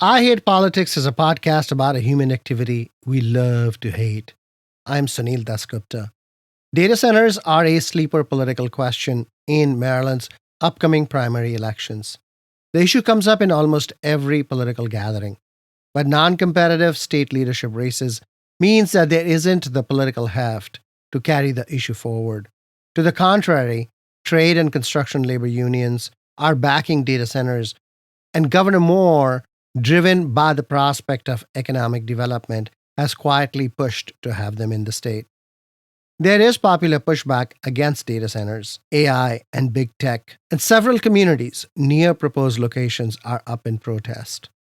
I Hate Politics is a podcast about a human activity we love to hate. I'm Sunil Dasgupta. Data centers are a sleeper political question in Maryland's upcoming primary elections. The issue comes up in almost every political gathering, but non competitive state leadership races means that there isn't the political heft to carry the issue forward. To the contrary, trade and construction labor unions are backing data centers, and Governor Moore, driven by the prospect of economic development, has quietly pushed to have them in the state. There is popular pushback against data centers, AI, and big tech, and several communities near proposed locations are up in protest.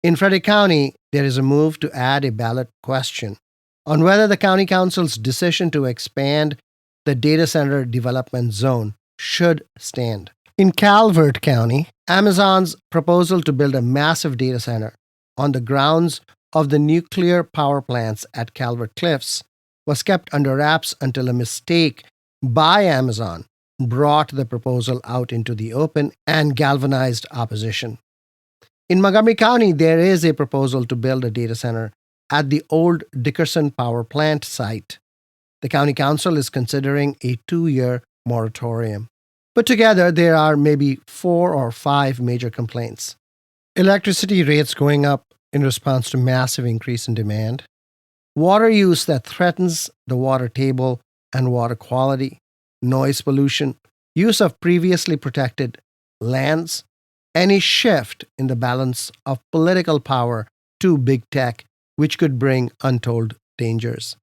In Frederick County, there is a move to add a ballot question on whether the county council's decision to expand the data center development zone should stand. In Calvert County, Amazon's proposal to build a massive data center on the grounds of the nuclear power plants at Calvert Cliffs was kept under wraps until a mistake by Amazon brought the proposal out into the open and galvanized opposition. In Montgomery County, there is a proposal to build a data center at the old Dickerson power plant site. The county council is considering a 2-year moratorium. Put together, there are maybe 4 or 5 major complaints. Electricity rates going up in response to massive increase in demand, water use that threatens the water table and water quality, noise pollution, use of previously protected lands, any shift in the balance of political power to big tech, which could bring untold dangers.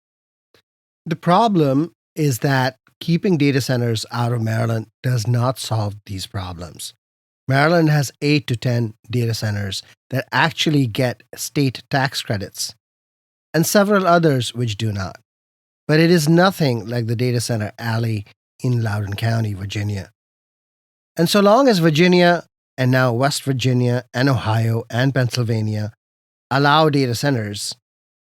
The problem is that keeping data centers out of Maryland does not solve these problems. Maryland has 8 to 10 data centers that actually get state tax credits, and several others which do not. But it is nothing like the data center alley in Loudoun County, Virginia. And so long as Virginia, and now West Virginia, and Ohio, and Pennsylvania allow data centers,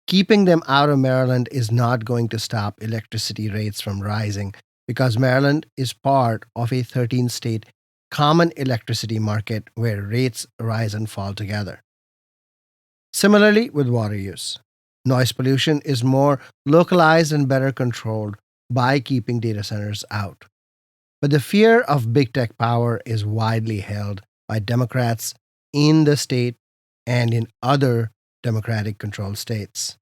keeping them out of Maryland is not going to stop electricity rates from rising because Maryland is part of a 13-state common electricity market where rates rise and fall together. Similarly with water use, noise pollution is more localized and better controlled by keeping data centers out. But the fear of big tech power is widely held by Democrats in the state and in other Democratic controlled states.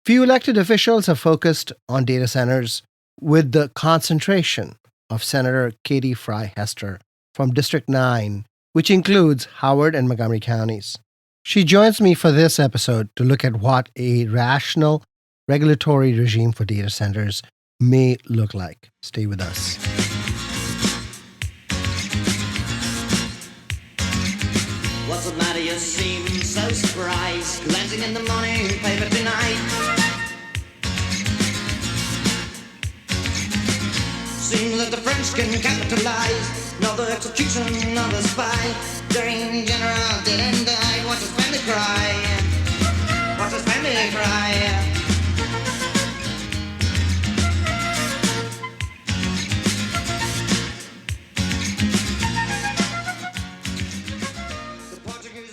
Few elected officials have focused on data centers with the concentration of Senator Katie Fry Hester from District 9, which includes Howard and Montgomery counties. She joins me for this episode to look at what a rational regulatory regime for data centers may look like. Stay with us. What's the matter? You seem so surprised, glancing in the morning paper tonight. Seems that the French can capitalize, another execution, another spy. During General didn't die. Watch his family cry. Watch his family cry.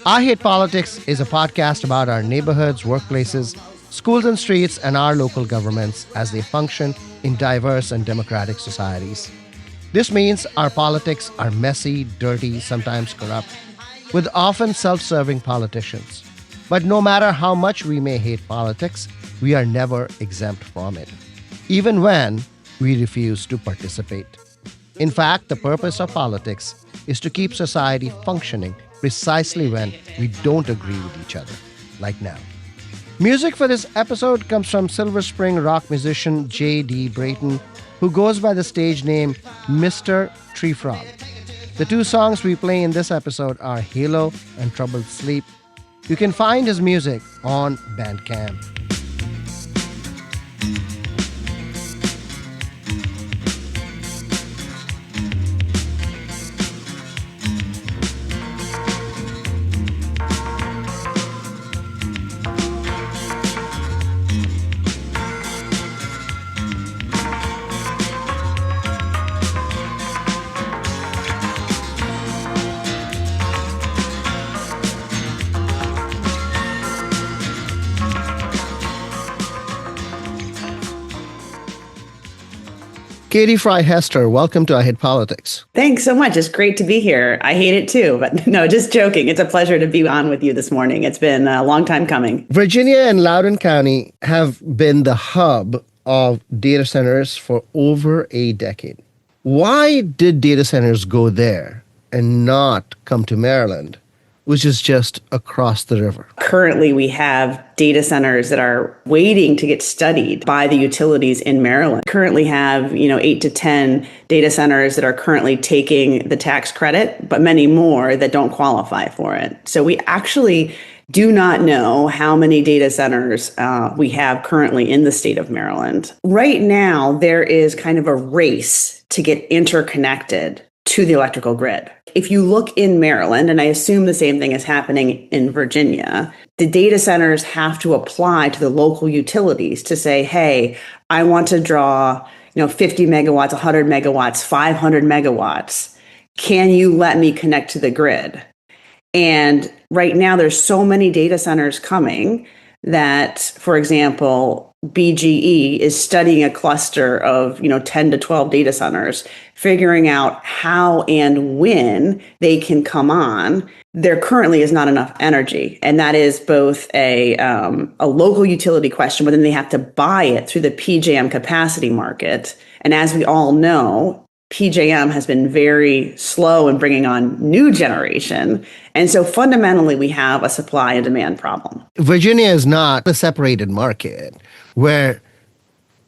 I Hate Politics is a podcast about our neighborhoods, workplaces, schools and streets, and our local governments as they function in diverse and democratic societies. This means our politics are messy, dirty, sometimes corrupt, with often self-serving politicians. But no matter how much we may hate politics, we are never exempt from it, even when we refuse to participate. In fact, the purpose of politics is to keep society functioning precisely when we don't agree with each other, like now. Music for this episode comes from Silver Spring rock musician J.D. Brayton, who goes by the stage name Mr. Tree Frog. The 2 songs we play in this episode are Halo and Troubled Sleep. You can find his music on Bandcamp. Katie Fry Hester, welcome to I Hate Politics. Thanks so much. It's great to be here. I hate it too, but no, just joking. It's a pleasure to be on with you this morning. It's been a long time coming. Virginia and Loudoun County have been the hub of data centers for over a decade. Why did data centers go there and not come to Maryland, which is just across the river? Currently, we have data centers that are waiting to get studied by the utilities in Maryland. Currently have, 8 to 10 data centers that are currently taking the tax credit, but many more that don't qualify for it. So we actually do not know how many data centers we have currently in the state of Maryland. Right now, there is kind of a race to get interconnected to the electrical grid. If you look in Maryland, and I assume the same thing is happening in Virginia, the data centers have to apply to the local utilities to say, hey, I want to draw 50 megawatts, 100 megawatts, 500 megawatts. Can you let me connect to the grid? And right now, there's so many data centers coming that, for example, BGE is studying a cluster of 10 to 12 data centers, figuring out how and when they can come on. There currently is not enough energy, and that is both a local utility question, but then they have to buy it through the PJM capacity market. And as we all know, PJM has been very slow in bringing on new generation. And so fundamentally, we have a supply and demand problem. Virginia is not a separated market where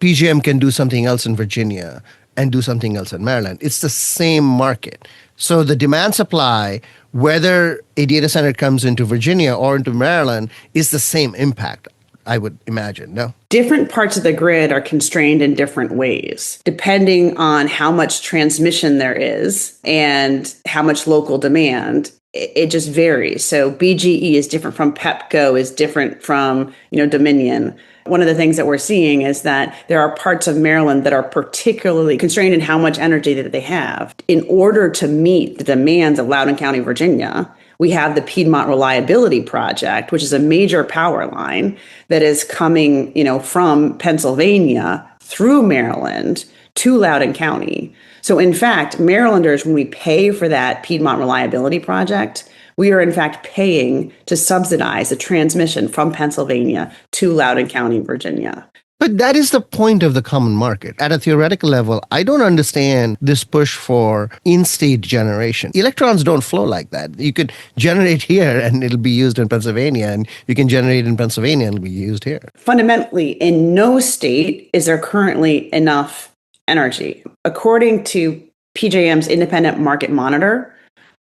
PJM can do something else in Virginia and do something else in Maryland. It's the same market. So the demand supply, whether a data center comes into Virginia or into Maryland, is the same impact, I would imagine, no? Different parts of the grid are constrained in different ways, depending on how much transmission there is and how much local demand. It just varies. So BGE is different from PEPCO, is different from, Dominion. One of the things that we're seeing is that there are parts of Maryland that are particularly constrained in how much energy that they have. In order to meet the demands of Loudoun County, Virginia, we have the Piedmont Reliability Project, which is a major power line that is coming, from Pennsylvania through Maryland to Loudoun County. So in fact, Marylanders, when we pay for that Piedmont Reliability Project, we are in fact paying to subsidize the transmission from Pennsylvania to Loudoun County, Virginia. But that is the point of the common market. At a theoretical level, I don't understand this push for in-state generation. Electrons don't flow like that. You could generate here and it'll be used in Pennsylvania, and you can generate in Pennsylvania and it'll be used here. Fundamentally, in no state is there currently enough energy. According to PJM's Independent Market Monitor,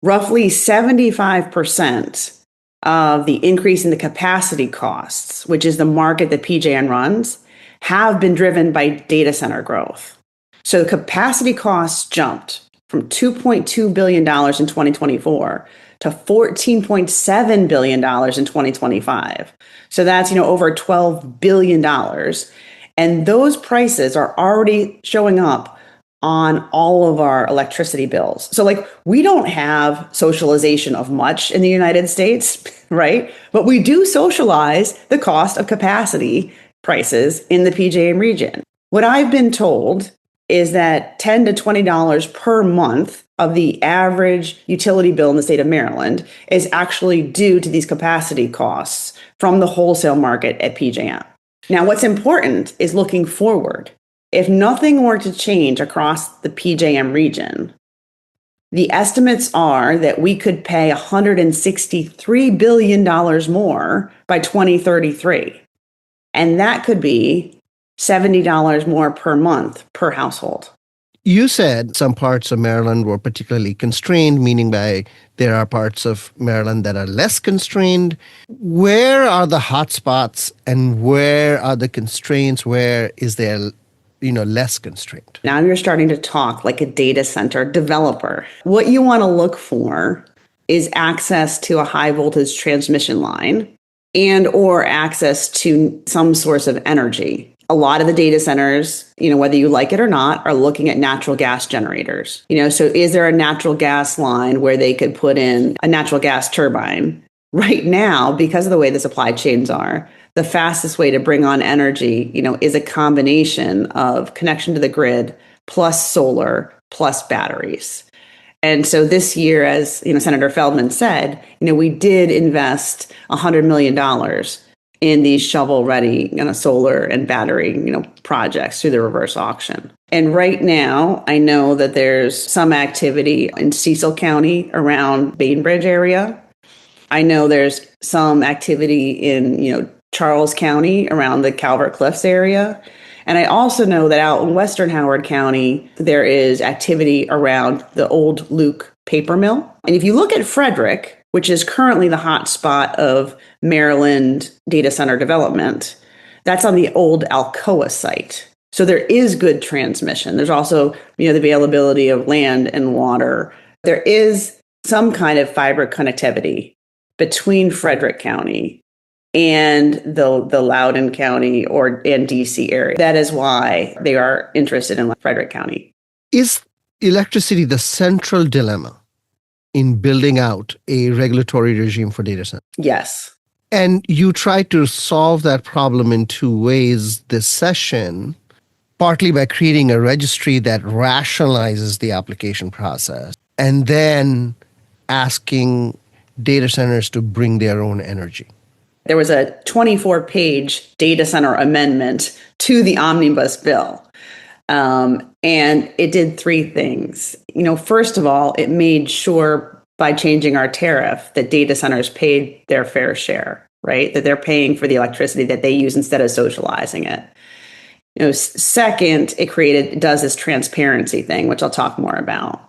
roughly 75% of the increase in the capacity costs, which is the market that PJM runs, have been driven by data center growth. So the capacity costs jumped from $2.2 billion in 2024 to $14.7 billion in 2025. So that's, over $12 billion. And those prices are already showing up on all of our electricity bills. So we don't have socialization of much in the United States, right? But we do socialize the cost of capacity prices in the PJM region. What I've been told is that $10 to $20 per month of the average utility bill in the state of Maryland is actually due to these capacity costs from the wholesale market at PJM. Now, what's important is looking forward. If nothing were to change across the PJM region, the estimates are that we could pay $163 billion more by 2033. And that could be $70 more per month per household. You said some parts of Maryland were particularly constrained, meaning by there are parts of Maryland that are less constrained. Where are the hotspots and where are the constraints? Where is there less constraint? Now you're starting to talk like a data center developer. What you want to look for is access to a high voltage transmission line and or access to some source of energy. A lot of the data centers, whether you like it or not, are looking at natural gas generators. So is there a natural gas line where they could put in a natural gas turbine? Right now, because of the way the supply chains are, the fastest way to bring on energy, is a combination of connection to the grid plus solar plus batteries. And so this year, as Senator Feldman said, we did invest $100 million in these shovel-ready solar and battery projects through the reverse auction. And right now, I know that there's some activity in Cecil County around Bainbridge area. I know there's some activity in Charles County around the Calvert Cliffs area. And I also know that out in Western Howard County, there is activity around the old Luke paper mill. And if you look at Frederick, which is currently the hot spot of Maryland data center development, that's on the old Alcoa site. So there is good transmission. There's also, the availability of land and water. There is some kind of fiber connectivity between Frederick County and the Loudoun County and DC area. That is why they are interested in Frederick County. Is electricity the central dilemma in building out a regulatory regime for data centers? Yes. And you try to solve that problem in two ways this session, partly by creating a registry that rationalizes the application process, and then asking data centers to bring their own energy. There was a 24-page data center amendment to the omnibus bill. And it did three things. First of all, it made sure by changing our tariff that data centers paid their fair share, right? That they're paying for the electricity that they use instead of socializing it. Second, it does this transparency thing, which I'll talk more about.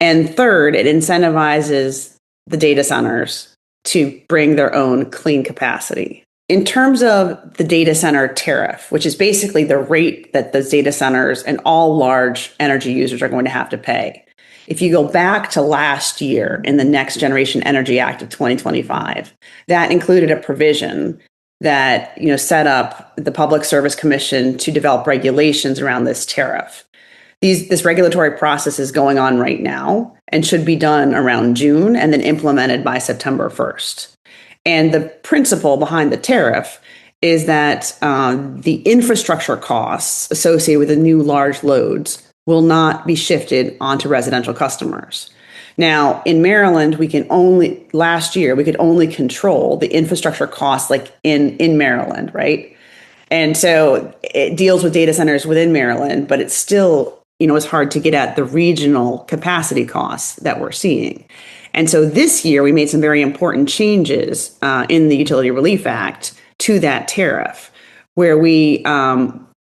And third, it incentivizes the data centers to bring their own clean capacity. In terms of the data center tariff, which is basically the rate that those data centers and all large energy users are going to have to pay. If you go back to last year in the Next Generation Energy Act of 2025, that included a provision that set up the Public Service Commission to develop regulations around this tariff. This regulatory process is going on right now and should be done around June and then implemented by September 1st. And the principle behind the tariff is that the infrastructure costs associated with the new large loads will not be shifted onto residential customers. Now, in Maryland, last year, we could only control the infrastructure costs like in Maryland, right? And so it deals with data centers within Maryland, but it's still it's hard to get at the regional capacity costs that we're seeing. And so this year, we made some very important changes in the Utility Relief Act to that tariff, where we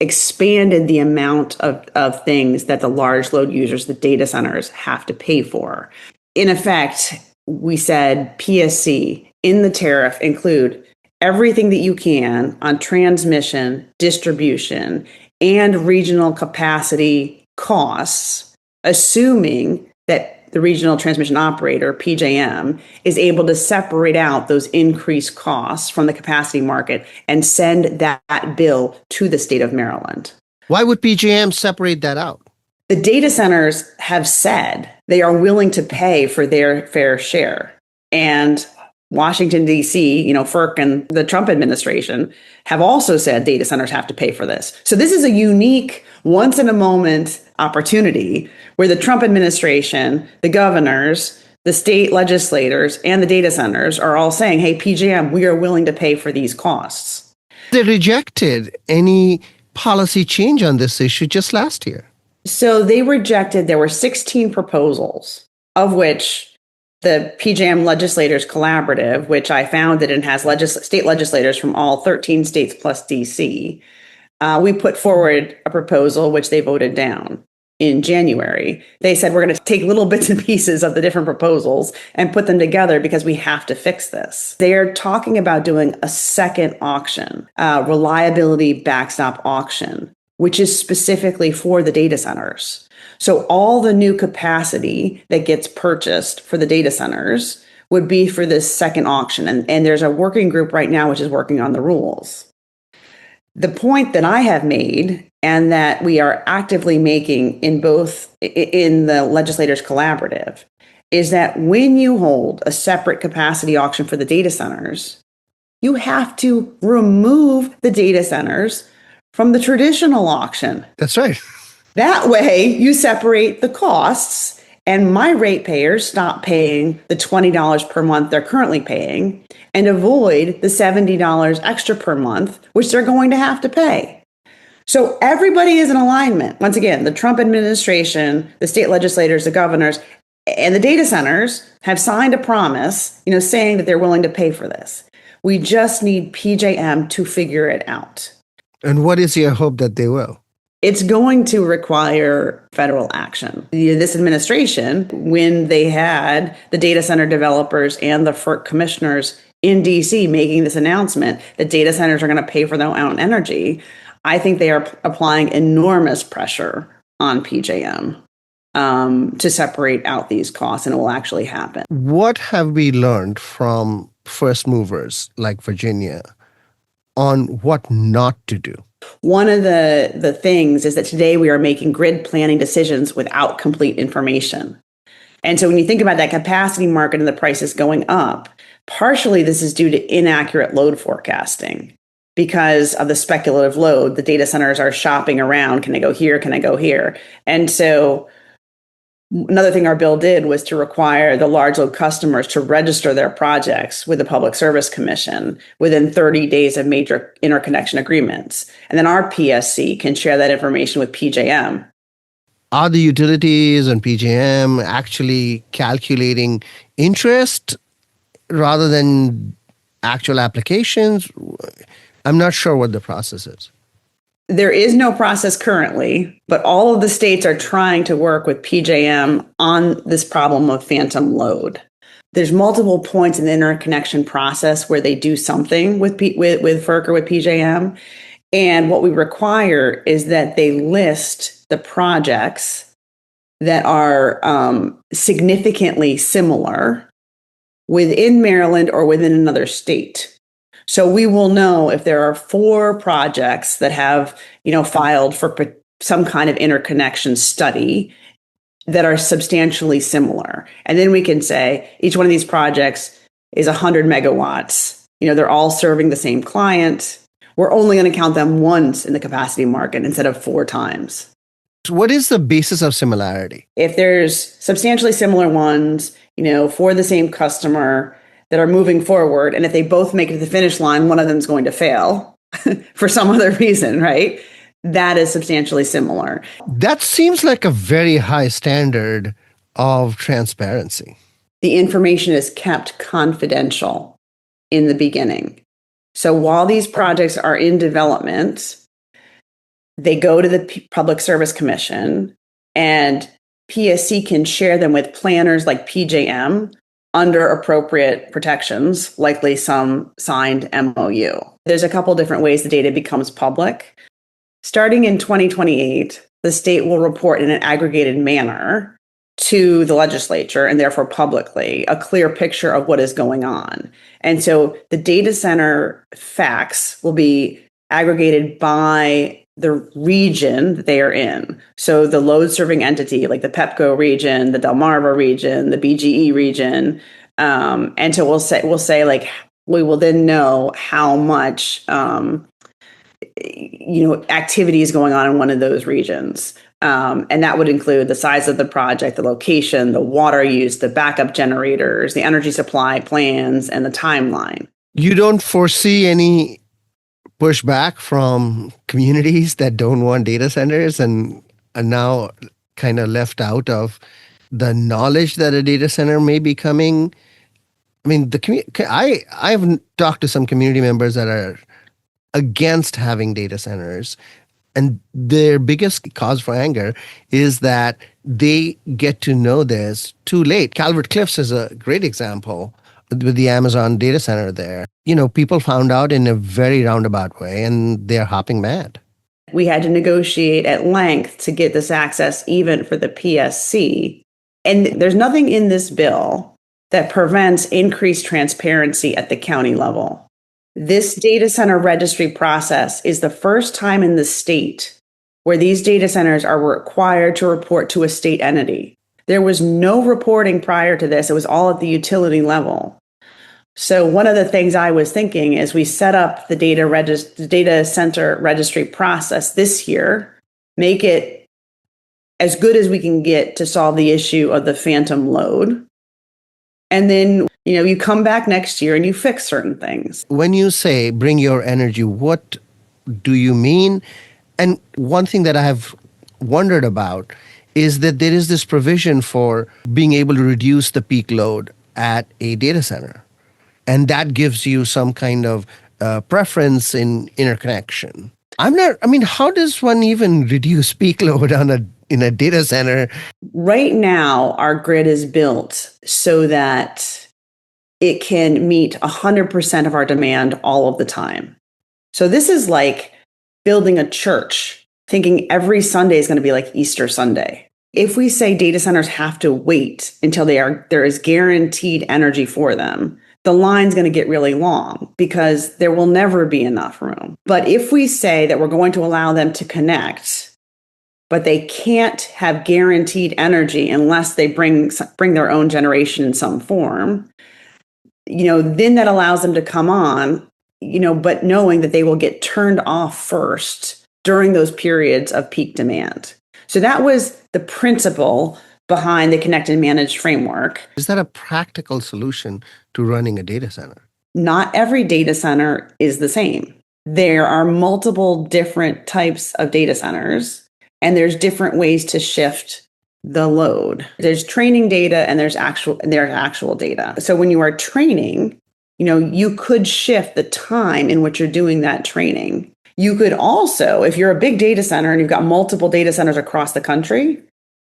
expanded the amount of things that the large load users, the data centers, have to pay for. In effect, we said PSC in the tariff include everything that you can on transmission, distribution, and regional capacity costs, assuming that the regional transmission operator, PJM, is able to separate out those increased costs from the capacity market and send that bill to the state of Maryland. Why would PJM separate that out? The data centers have said they are willing to pay for their fair share. And Washington, D.C., FERC and the Trump administration have also said data centers have to pay for this. So this is a unique, once-in-a-moment opportunity where the Trump administration, the governors, the state legislators, and the data centers are all saying, hey, PJM, we are willing to pay for these costs. They rejected any policy change on this issue just last year. So there were 16 proposals, of which the PJM Legislators Collaborative, which I founded and has state legislators from all 13 states plus DC, we put forward a proposal which they voted down in January. They said we're going to take little bits and pieces of the different proposals and put them together because we have to fix this. They are talking about doing a second auction, reliability backstop auction, which is specifically for the data centers. So all the new capacity that gets purchased for the data centers would be for this second auction. And there's a working group right now which is working on the rules. The point that I have made and that we are actively making in the Legislators Collaborative is that when you hold a separate capacity auction for the data centers, you have to remove the data centers from the traditional auction. That's right. That way, you separate the costs, and my ratepayers stop paying the $20 per month they're currently paying and avoid the $70 extra per month, which they're going to have to pay. So everybody is in alignment. Once again, the Trump administration, the state legislators, the governors, and the data centers have signed a promise, saying that they're willing to pay for this. We just need PJM to figure it out. And what is your hope that they will? It's going to require federal action. This administration, when they had the data center developers and the FERC commissioners in DC making this announcement that data centers are going to pay for their own energy, I think they are applying enormous pressure on PJM to separate out these costs, and it will actually happen. What have we learned from first movers like Virginia on what not to do? One of the things is that today we are making grid planning decisions without complete information. And so when you think about that capacity market and the prices going up, partially this is due to inaccurate load forecasting. Because of the speculative load, the data centers are shopping around. Can I go here? Can I go here? And so another thing our bill did was to require the large load customers to register their projects with the Public Service Commission within 30 days of major interconnection agreements. And then our PSC can share that information with PJM. Are the utilities and PJM actually calculating interest rather than actual applications? I'm not sure what the process is. There is no process currently, but all of the states are trying to work with PJM on this problem of phantom load. There's multiple points in the interconnection process where they do something with FERC or with PJM. And what we require is that they list the projects that are significantly similar within Maryland or within another state. So we will know if there are 4 projects that have, filed for some kind of interconnection study that are substantially similar. And then we can say each one of these projects is 100 megawatts. They're all serving the same client. We're only going to count them once in the capacity market instead of 4 times. What is the basis of similarity? If there's substantially similar ones, for the same customer, that are moving forward. And if they both make it to the finish line, one of them is going to fail for some other reason, right? That is substantially similar. That seems like a very high standard of transparency. The information is kept confidential in the beginning. So while these projects are in development, they go to the Public Service Commission, and PSC can share them with planners like PJM under appropriate protections, likely some signed MOU. There's a couple different ways the data becomes public. Starting in 2028, the state will report in an aggregated manner to the legislature and therefore publicly a clear picture of what is going on. And so the data center facts will be aggregated by the region that they are in. So the load serving entity, like the PEPCO region, the Delmarva region, the BGE region. And so we'll say like, we will then know how much, activity is going on in one of those regions. And that would include the size of the project, the location, the water use, the backup generators, the energy supply plans, and the timeline. You don't foresee any pushback from communities that don't want data centers and are now kind of left out of the knowledge that a data center may be coming? I mean, I've talked to some community members that are against having data centers, and their biggest cause for anger is that they get to know this too late. Calvert Cliffs is a great example with the Amazon data center there. People found out in a very roundabout way, and they're hopping mad. We had to negotiate at length to get this access even for the PSC. And there's nothing in this bill that prevents increased transparency at the county level. This data center registry process is the first time in the state where these data centers are required to report to a state entity. There was no reporting prior to this. It was all at the utility level. So one of the things I was thinking is we set up the data center registry process this year, make it as good as we can get to solve the issue of the phantom load. And then, you come back next year and you fix certain things. When you say bring your energy, what do you mean? And one thing that I have wondered about is that there is this provision for being able to reduce the peak load at a data center. And that gives you some kind of preference in interconnection. How does one even reduce peak load in a data center? Right now, our grid is built so that it can meet 100% of our demand all of the time. So this is like building a church, thinking every Sunday is going to be like Easter Sunday. If we say data centers have to wait until there is guaranteed energy for them, the line's going to get really long because there will never be enough room. But if we say that we're going to allow them to connect, but they can't have guaranteed energy unless they bring their own generation in some form, then that allows them to come on, but knowing that they will get turned off first during those periods of peak demand. So that was the principle behind the Connect and Manage framework. Is that a practical solution to running a data center? Not every data center is the same. There are multiple different types of data centers, and there's different ways to shift the load. There's training data and there's actual data. So when you are training, you could shift the time in which you're doing that training. You could also, if you're a big data center and you've got multiple data centers across the country,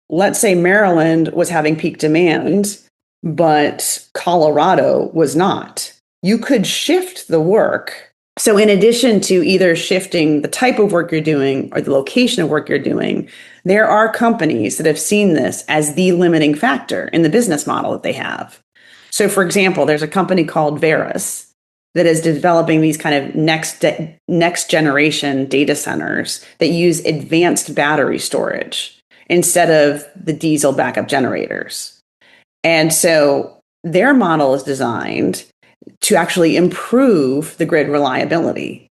let's say Maryland was having peak demand, but Colorado was not. You could shift the work. So in addition to either shifting the type of work you're doing or the location of work you're doing, there are companies that have seen this as the limiting factor in the business model that they have. So for example, there's a company called Veris that is developing these kind of next generation data centers that use advanced battery storage instead of the diesel backup generators. And so their model is designed to actually improve the grid reliability.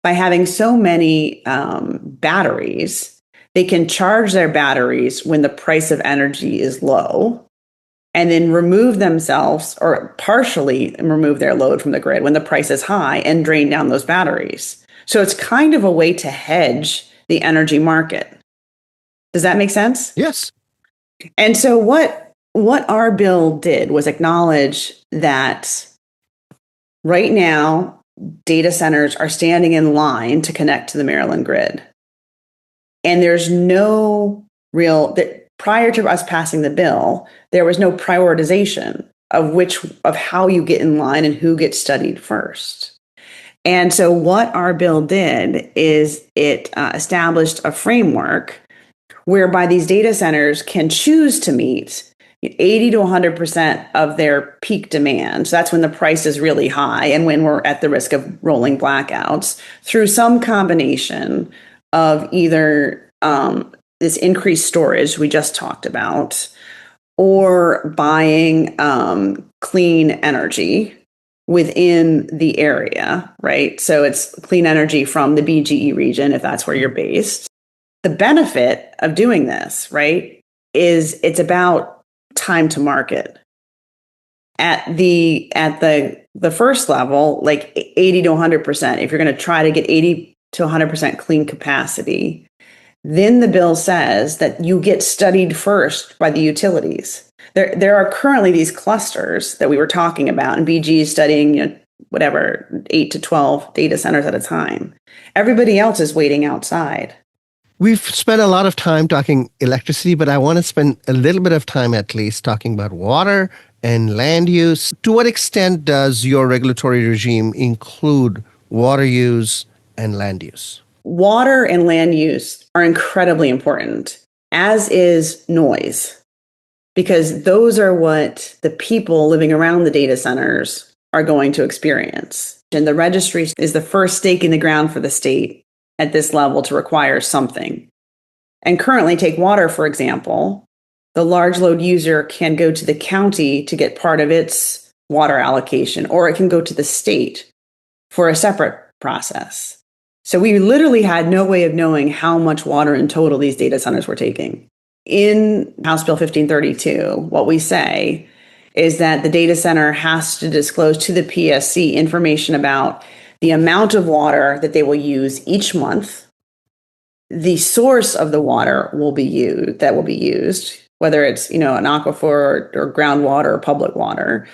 By having so many batteries, they can charge their batteries when the price of energy is low, and then remove themselves or partially remove their load from the grid when the price is high and drain down those batteries. So it's kind of a way to hedge the energy market. Does that make sense? Yes. And so what our bill did was acknowledge that right now, data centers are standing in line to connect to the Maryland grid. And there's no prior to us passing the bill, there was no prioritization of how you get in line and who gets studied first. And so what our bill did is it established a framework whereby these data centers can choose to meet 80 to 100% of their peak demand. So that's when the price is really high and when we're at the risk of rolling blackouts through some combination of either this increased storage we just talked about, or buying clean energy within the area, right? So it's clean energy from the BGE region, if that's where you're based. The benefit of doing this, right, is it's about time to market. At the first level, like 80 to 100%, if you're going to try to get 80 to 100% clean capacity, then the bill says that you get studied first by the utilities. There are currently these clusters that we were talking about, and BG is studying, 8 to 12 data centers at a time. Everybody else is waiting outside. We've spent a lot of time talking electricity, but I want to spend a little bit of time at least talking about water and land use. To what extent does your regulatory regime include water use and land use? Water and land use are incredibly important, as is noise, because those are what the people living around the data centers are going to experience. And the registry is the first stake in the ground for the state at this level to require something. And currently, take water, for example, the large load user can go to the county to get part of its water allocation, or it can go to the state for a separate process. So we literally had no way of knowing how much water in total these data centers were taking. In House Bill 1532, what we say is that the data center has to disclose to the PSC information about the amount of water that they will use each month, the source of the water will be used, whether it's an aquifer or groundwater or public water,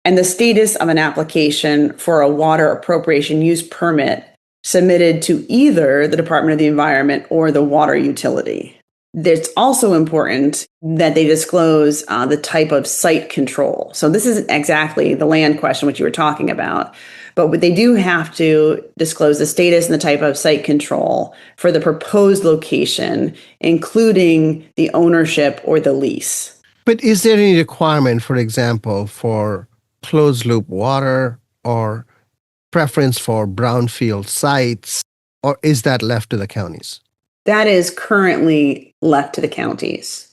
and the status of an application for a water appropriation use permit submitted to either the Department of the Environment or the water utility. It's also important that they disclose the type of site control. So this isn't exactly the land question, which you were talking about, but they do have to disclose the status and the type of site control for the proposed location, including the ownership or the lease. But is there any requirement, for example, for closed loop water or preference for brownfield sites, or is that left to the counties? That is currently left to the counties.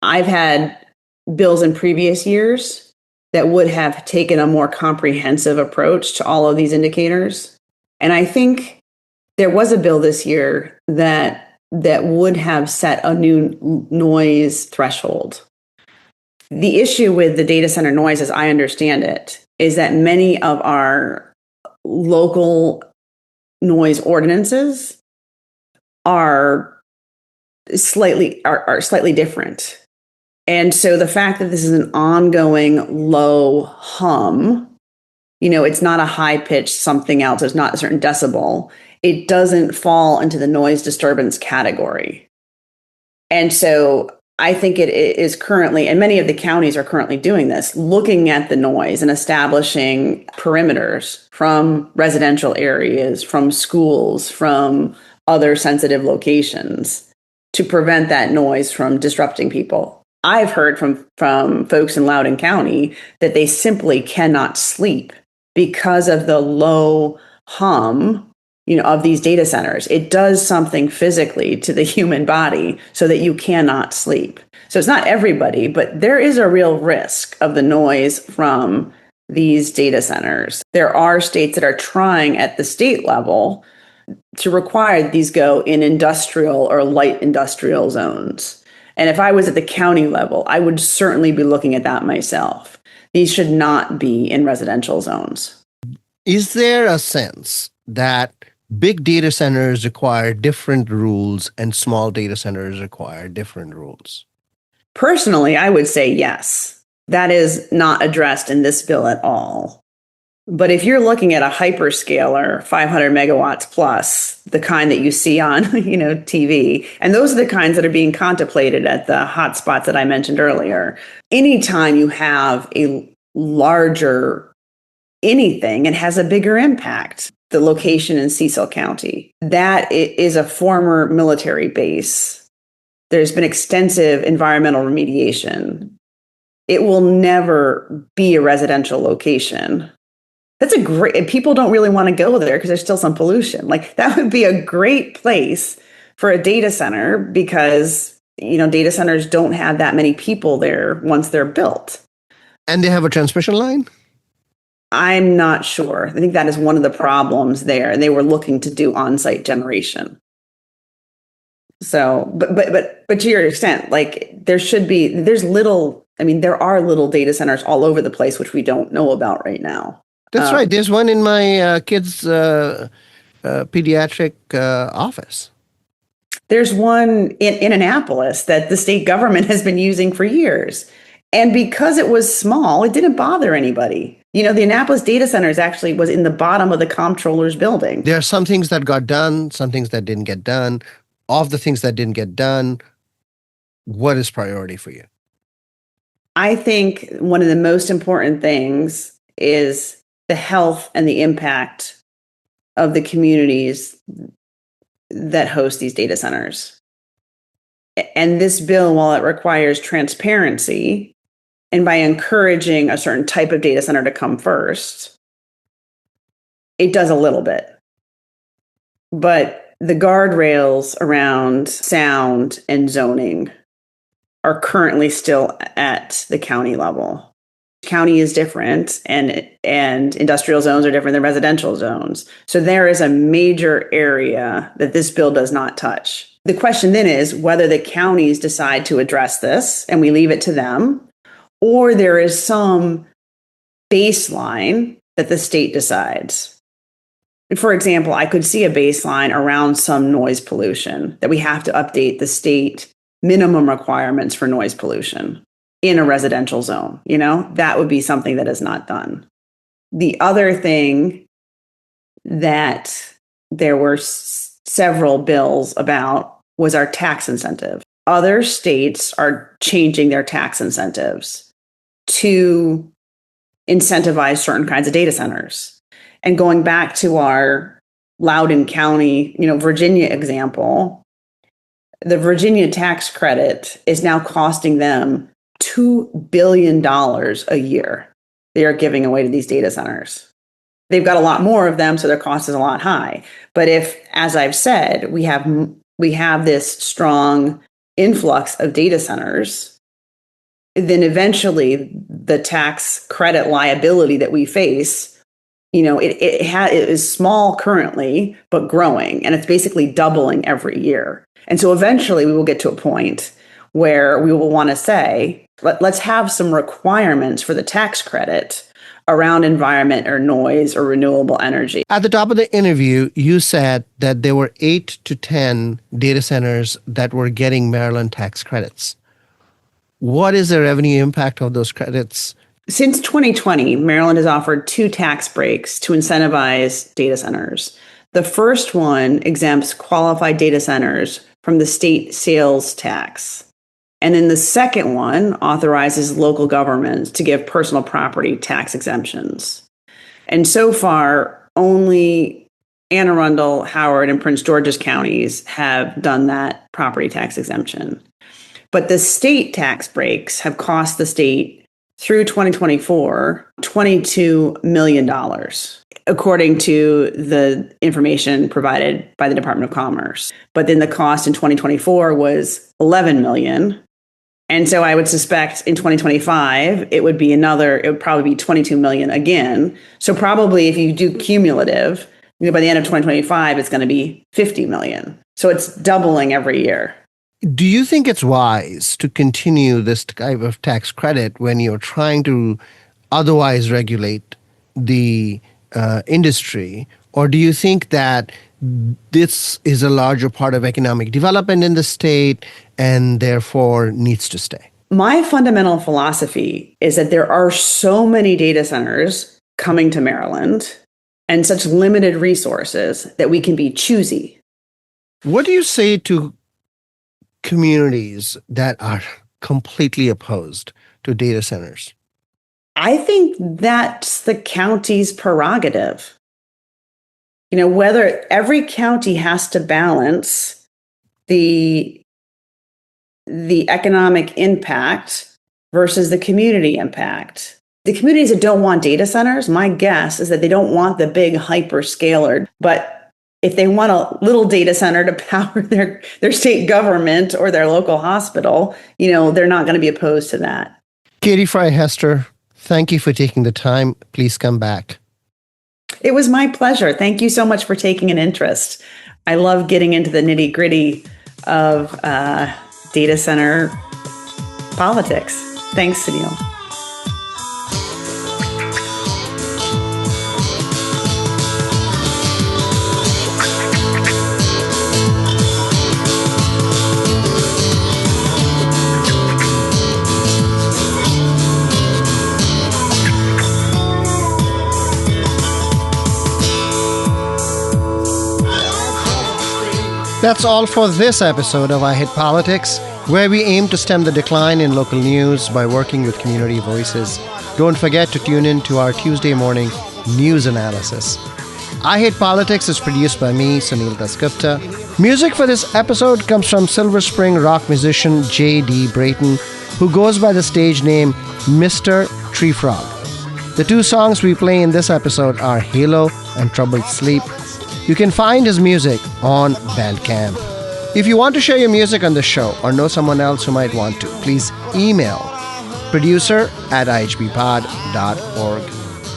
I've had bills in previous years that would have taken a more comprehensive approach to all of these indicators. And I think there was a bill this year that would have set a new noise threshold. The issue with the data center noise, as I understand it, is that many of our local noise ordinances are slightly different. And so the fact that this is an ongoing low hum, it's not a high pitch something else, it's not a certain decibel, it doesn't fall into the noise disturbance category. And so I think it is currently, and many of the counties are currently doing this, looking at the noise and establishing perimeters from residential areas, from schools, from other sensitive locations to prevent that noise from disrupting people. I've heard from folks in Loudoun County that they simply cannot sleep because of the low hum of these data centers. It does something physically to the human body so that you cannot sleep. So it's not everybody, but there is a real risk of the noise from these data centers. There are states that are trying at the state level to require these go in industrial or light industrial zones. And if I was at the county level, I would certainly be looking at that myself. These should not be in residential zones. Is there a sense that big data centers require different rules and small data centers require different rules? Personally, I would say yes. That is not addressed in this bill at all. But if you're looking at a hyperscaler, 500 megawatts plus, the kind that you see on TV, and those are the kinds that are being contemplated at the hotspots that I mentioned earlier, anytime you have a larger anything, it has a bigger impact. The location in Cecil County, that is a former military base. There's been extensive environmental remediation. It will never be a residential location. That's people don't really want to go there because there's still some pollution. Like that would be a great place for a data center because, data centers don't have that many people there once they're built. And they have a transmission line? I'm not sure. I think that is one of the problems there. And they were looking to do on-site generation. So, but to your extent, like there are little data centers all over the place, which we don't know about right now. That's right. There's one in my kid's pediatric office. There's one in Annapolis that the state government has been using for years. And because it was small, it didn't bother anybody. The Annapolis data centers actually was in the bottom of the comptroller's building. There are some things that got done, some things that didn't get done. Of the things that didn't get done, what is priority for you? I think one of the most important things is the health and the impact of the communities that host these data centers. And this bill, while it requires transparency, and by encouraging a certain type of data center to come first, it does a little bit. But the guardrails around sound and zoning are currently still at the county level. county is different, and industrial zones are different than residential zones. So there is a major area that this bill does not touch. The question then is whether the counties decide to address this and we leave it to them, or there is some baseline that the state decides. For example, I could see a baseline around some noise pollution that we have to update the state minimum requirements for noise pollution in a residential zone. That would be something that is not done. The other thing that there were several bills about was our tax incentive. Other states are changing their tax incentives to incentivize certain kinds of data centers. And going back to our Loudoun County, Virginia example, the Virginia tax credit is now costing them $2 billion a year they are giving away to these data centers. They've got a lot more of them, so their cost is a lot high. But if, as I've said, we have this strong influx of data centers, then eventually the tax credit liability that we face, it is small currently, but growing, and it's basically doubling every year. And so eventually we will get to a point where we will want to say, let's have some requirements for the tax credit around environment or noise or renewable energy. At the top of the interview, you said that there were 8 to 10 data centers that were getting Maryland tax credits. What is the revenue impact of those credits? Since 2020, Maryland has offered 2 tax breaks to incentivize data centers. The first one exempts qualified data centers from the state sales tax. And then the second one authorizes local governments to give personal property tax exemptions. And so far, only Anne Arundel, Howard, and Prince George's counties have done that property tax exemption. But the state tax breaks have cost the state through 2024, $22 million, according to the information provided by the Department of Commerce. But then the cost in 2024 was $11 million. And so I would suspect in 2025, it would probably be $22 million again. So probably if you do cumulative, by the end of 2025, it's going to be $50 million. So it's doubling every year. Do you think it's wise to continue this type of tax credit when you're trying to otherwise regulate the industry? Or do you think that this is a larger part of economic development in the state and therefore needs to stay? My fundamental philosophy is that there are so many data centers coming to Maryland and such limited resources that we can be choosy. What do you say to communities that are completely opposed to data centers? I think that's the county's prerogative. Whether every county has to balance the economic impact versus the community impact. The communities that don't want data centers, my guess is that they don't want the big hyperscaler, but if they want a little data center to power their state government or their local hospital, they're not going to be opposed to that. Katie Fry-Hester, thank you for taking the time. Please come back. It was my pleasure. Thank you so much for taking an interest. I love getting into the nitty-gritty of data center politics. Thanks, Sunil. That's all for this episode of I Hate Politics, where we aim to stem the decline in local news by working with community voices. Don't forget to tune in to our Tuesday morning news analysis. I Hate Politics is produced by me, Sunil Dasgupta. Music for this episode comes from Silver Spring rock musician J.D. Brayton, who goes by the stage name Mr. Tree Frog. The 2 songs we play in this episode are Halo and Troubled Sleep. You can find his music on Bandcamp. If you want to share your music on the show or know someone else who might want to, please email producer@ihbpod.org.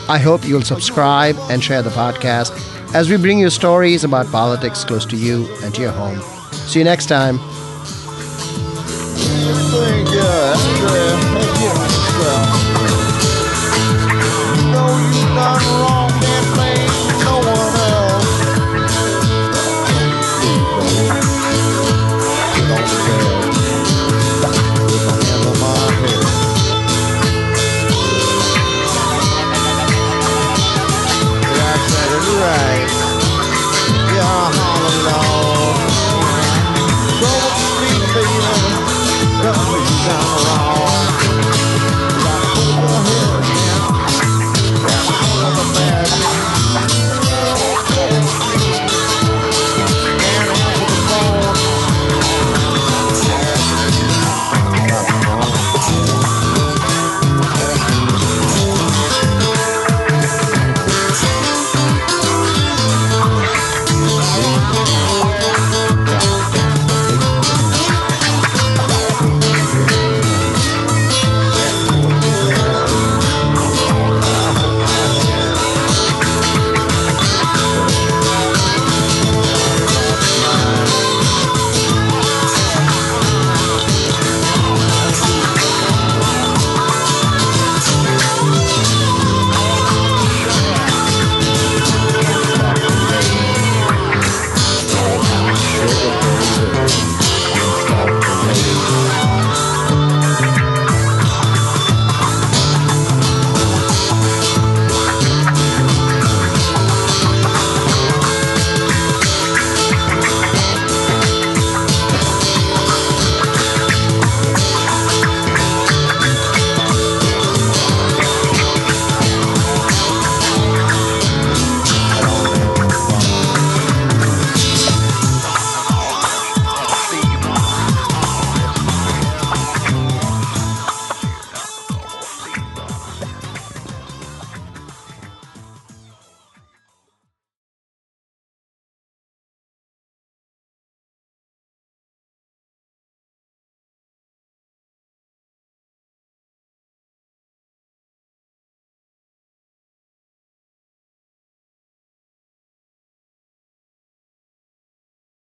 I hope you'll subscribe and share the podcast as we bring you stories about politics close to you and to your home. See you next time.